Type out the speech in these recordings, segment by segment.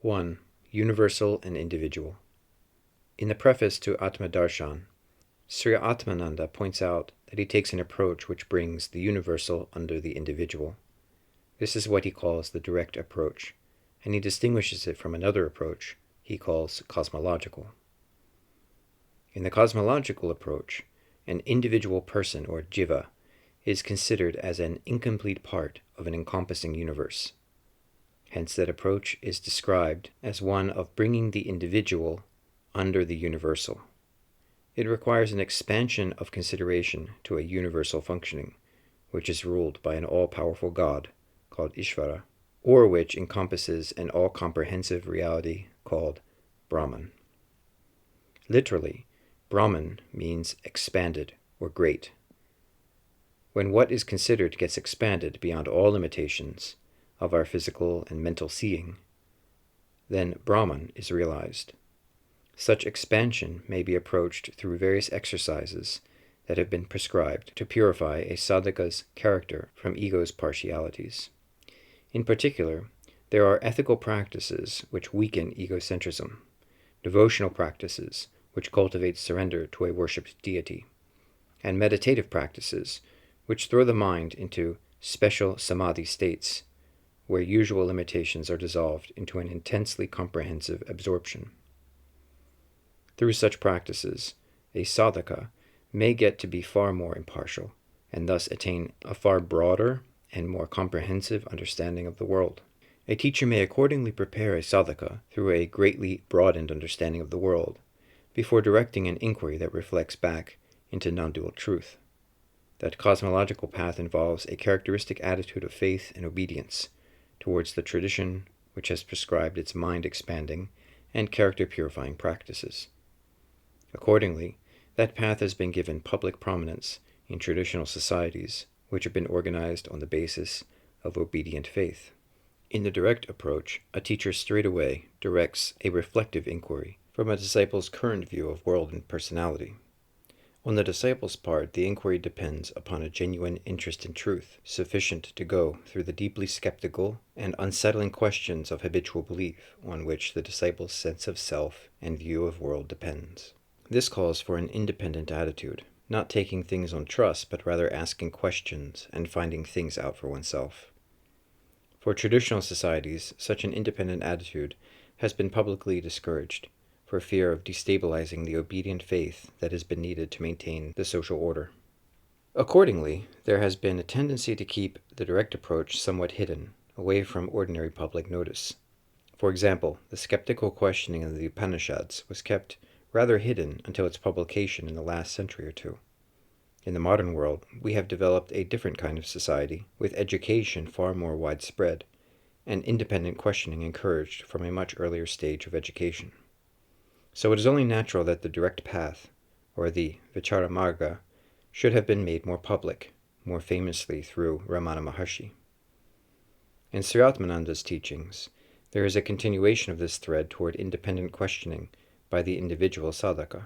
1. Universal and Individual. In the preface to Atma Darshan, Sri Atmananda points out that he takes an approach which brings the universal under the individual. This is what he calls the direct approach, and he distinguishes it from another approach he calls cosmological. In the cosmological approach, an individual person, or jiva, is considered as an incomplete part of an encompassing universe. Hence, that approach is described as one of bringing the individual under the universal. It requires an expansion of consideration to a universal functioning, which is ruled by an all-powerful God, called Ishvara, or which encompasses an all-comprehensive reality called Brahman. Literally, Brahman means expanded or great. When what is considered gets expanded beyond all limitations of our physical and mental seeing, then Brahman is realized. Such expansion may be approached through various exercises that have been prescribed to purify a sadhaka's character from ego's partialities. In particular, there are ethical practices which weaken egocentrism, devotional practices which cultivate surrender to a worshipped deity, and meditative practices which throw the mind into special samadhi states where usual limitations are dissolved into an intensely comprehensive absorption. Through such practices, a sadhaka may get to be far more impartial, and thus attain a far broader and more comprehensive understanding of the world. A teacher may accordingly prepare a sadhaka through a greatly broadened understanding of the world, before directing an inquiry that reflects back into non-dual truth. That cosmological path involves a characteristic attitude of faith and obedience towards the tradition which has prescribed its mind-expanding and character-purifying practices. Accordingly, that path has been given public prominence in traditional societies which have been organized on the basis of obedient faith. In the direct approach, a teacher straightaway directs a reflective inquiry from a disciple's current view of world and personality. On the disciple's part, the inquiry depends upon a genuine interest in truth, sufficient to go through the deeply skeptical and unsettling questions of habitual belief on which the disciple's sense of self and view of world depends. This calls for an independent attitude, not taking things on trust, but rather asking questions and finding things out for oneself. For traditional societies, such an independent attitude has been publicly discouraged, for fear of destabilizing the obedient faith that has been needed to maintain the social order. Accordingly, there has been a tendency to keep the direct approach somewhat hidden, away from ordinary public notice. For example, the skeptical questioning of the Upanishads was kept rather hidden until its publication in the last century or two. In the modern world, we have developed a different kind of society, with education far more widespread, and independent questioning encouraged from a much earlier stage of education. So it is only natural that the direct path, or the Vicharamarga, should have been made more public, more famously through Ramana Maharshi. In Sri Atmananda's teachings, there is a continuation of this thread toward independent questioning by the individual sadhaka.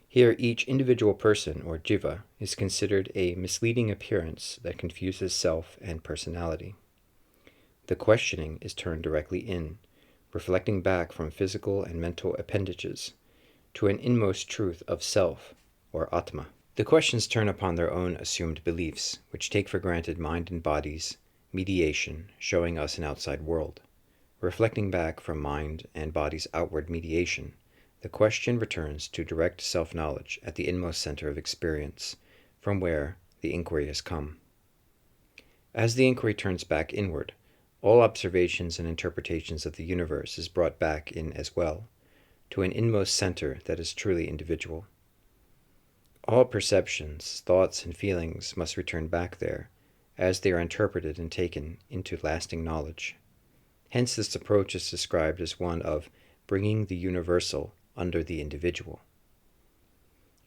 Here, each individual person, or jiva, is considered a misleading appearance that confuses self and personality. The questioning is turned directly in, reflecting back from physical and mental appendages to an inmost truth of self, or Atma. The questions turn upon their own assumed beliefs, which take for granted mind and body's mediation, showing us an outside world. Reflecting back from mind and body's outward mediation, the question returns to direct self-knowledge at the inmost center of experience, from where the inquiry has come. As the inquiry turns back inward, all observations and interpretations of the universe is brought back in as well, to an inmost center that is truly individual. All perceptions, thoughts, and feelings must return back there, as they are interpreted and taken into lasting knowledge. Hence this approach is described as one of bringing the universal under the individual.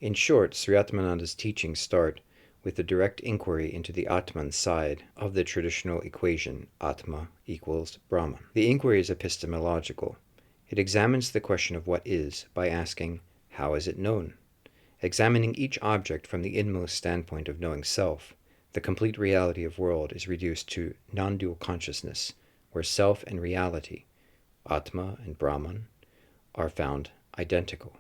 In short, Sri Atmananda's teachings start with the direct inquiry into the Atman side of the traditional equation, Atma equals Brahman. The inquiry is epistemological. It examines the question of what is by asking, how is it known? Examining each object from the inmost standpoint of knowing self, the complete reality of world is reduced to non-dual consciousness, where self and reality, Atma and Brahman, are found identical.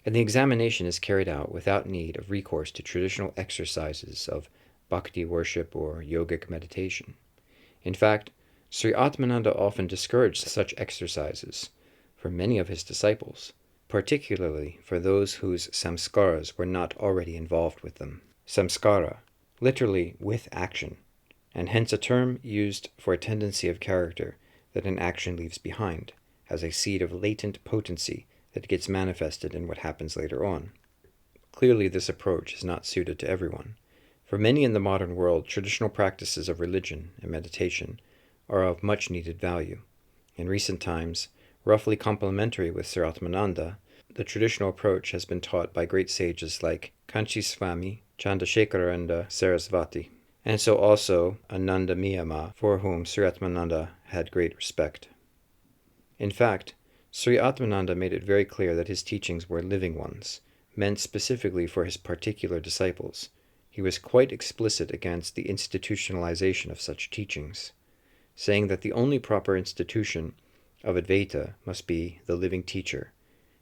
And the examination is carried out without need of recourse to traditional exercises of bhakti worship or yogic meditation. In fact, Sri Atmananda often discouraged such exercises for many of his disciples, particularly for those whose samskaras were not already involved with them. Samskara, literally with action, and hence a term used for a tendency of character that an action leaves behind, as a seed of latent potency that gets manifested in what happens later on. Clearly, this approach is not suited to everyone. For many in the modern world, traditional practices of religion and meditation are of much needed value. In recent times, roughly complementary with Sri Atmananda, the traditional approach has been taught by great sages like Kanchi Swami, Chandrasekharananda Sarasvati, and so also Ananda Miyama, for whom Sri Atmananda had great respect. In fact, Sri Atmananda made it very clear that his teachings were living ones, meant specifically for his particular disciples. He was quite explicit against the institutionalization of such teachings, saying that the only proper institution of Advaita must be the living teacher,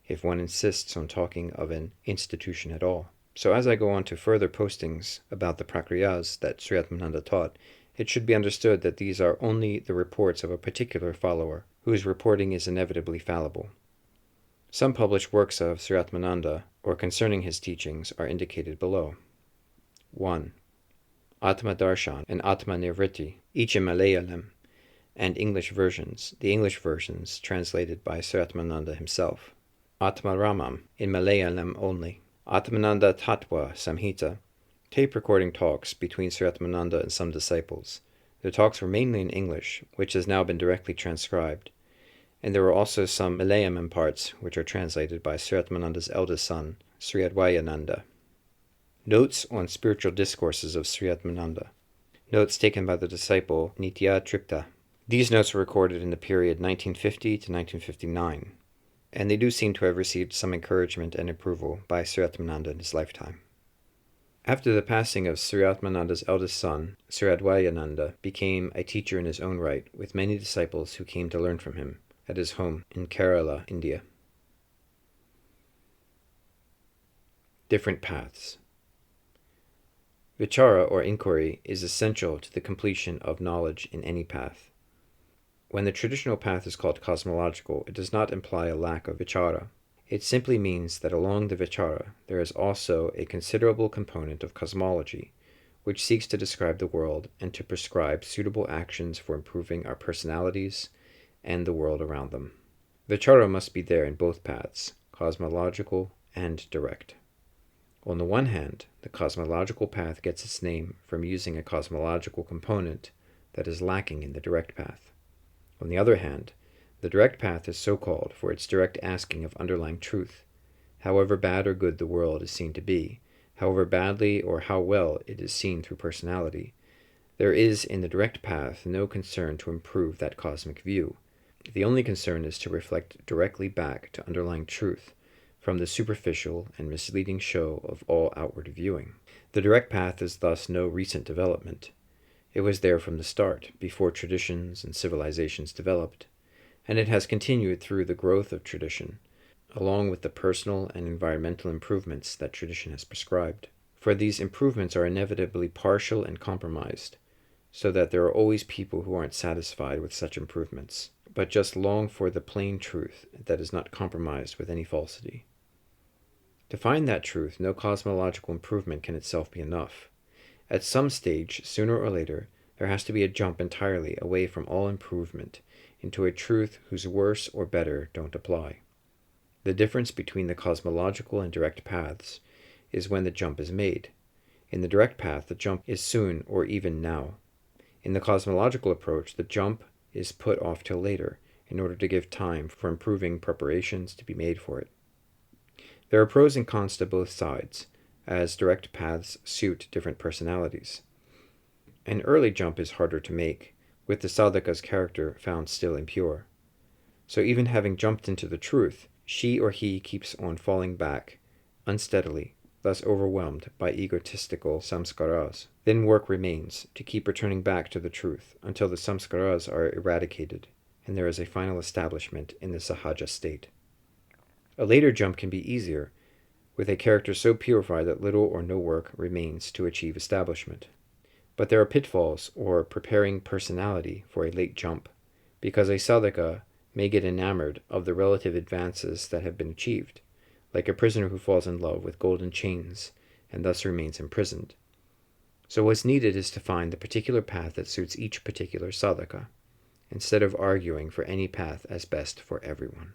if one insists on talking of an institution at all. So as I go on to further postings about the Prakriyas that Sri Atmananda taught, it should be understood that these are only the reports of a particular follower, whose reporting is inevitably fallible. Some published works of Sri Atmananda, or concerning his teachings, are indicated below. 1. Atma Darshan and Atma Nivritti, each in Malayalam, and English versions, the English versions translated by Sri Atmananda himself. Atma Ramam, in Malayalam only. Atmananda Tattva Samhita, tape recording talks between Sri Atmananda and some disciples. The talks were mainly in English, which has now been directly transcribed, and there were also some Malayalam parts which are translated by Sri Atmananda's eldest son, Sri Advayananda. Notes on spiritual discourses of Sri Atmananda. Notes taken by the disciple Nitya Tripta. These notes were recorded in the period 1950 to 1959, and they do seem to have received some encouragement and approval by Sri Atmananda in his lifetime. After the passing of Sri Atmananda's eldest son, Sri Advayananda became a teacher in his own right, with many disciples who came to learn from him at his home in Kerala, India. Different paths. Vichara, or inquiry, is essential to the completion of knowledge in any path. When the traditional path is called cosmological, it does not imply a lack of vichara. It simply means that along the vichara there is also a considerable component of cosmology, which seeks to describe the world and to prescribe suitable actions for improving our personalities and the world around them. Vichara must be there in both paths, cosmological and direct. On the one hand, the cosmological path gets its name from using a cosmological component that is lacking in the direct path. On the other hand, the direct path is so called for its direct asking of underlying truth. However bad or good the world is seen to be, however badly or how well it is seen through personality, there is in the direct path no concern to improve that cosmic view. The only concern is to reflect directly back to underlying truth from the superficial and misleading show of all outward viewing. The direct path is thus no recent development. It was there from the start, before traditions and civilizations developed, and it has continued through the growth of tradition, along with the personal and environmental improvements that tradition has prescribed. For these improvements are inevitably partial and compromised, so that there are always people who aren't satisfied with such improvements, but just long for the plain truth that is not compromised with any falsity. To find that truth, no cosmological improvement can itself be enough. At some stage, sooner or later, there has to be a jump entirely away from all improvement into a truth whose worse or better don't apply. The difference between the cosmological and direct paths is when the jump is made. In the direct path, the jump is soon or even now. In the cosmological approach, the jump is put off till later in order to give time for improving preparations to be made for it. There are pros and cons to both sides, as direct paths suit different personalities. An early jump is harder to make, with the sadhaka's character found still impure. So even having jumped into the truth, she or he keeps on falling back, unsteadily, thus overwhelmed by egotistical samskaras. Then work remains to keep returning back to the truth until the samskaras are eradicated and there is a final establishment in the sahaja state. A later jump can be easier, with a character so purified that little or no work remains to achieve establishment. But there are pitfalls or preparing personality for a late jump, because a sadhaka may get enamored of the relative advances that have been achieved, like a prisoner who falls in love with golden chains and thus remains imprisoned. So what's needed is to find the particular path that suits each particular sadhaka, instead of arguing for any path as best for everyone.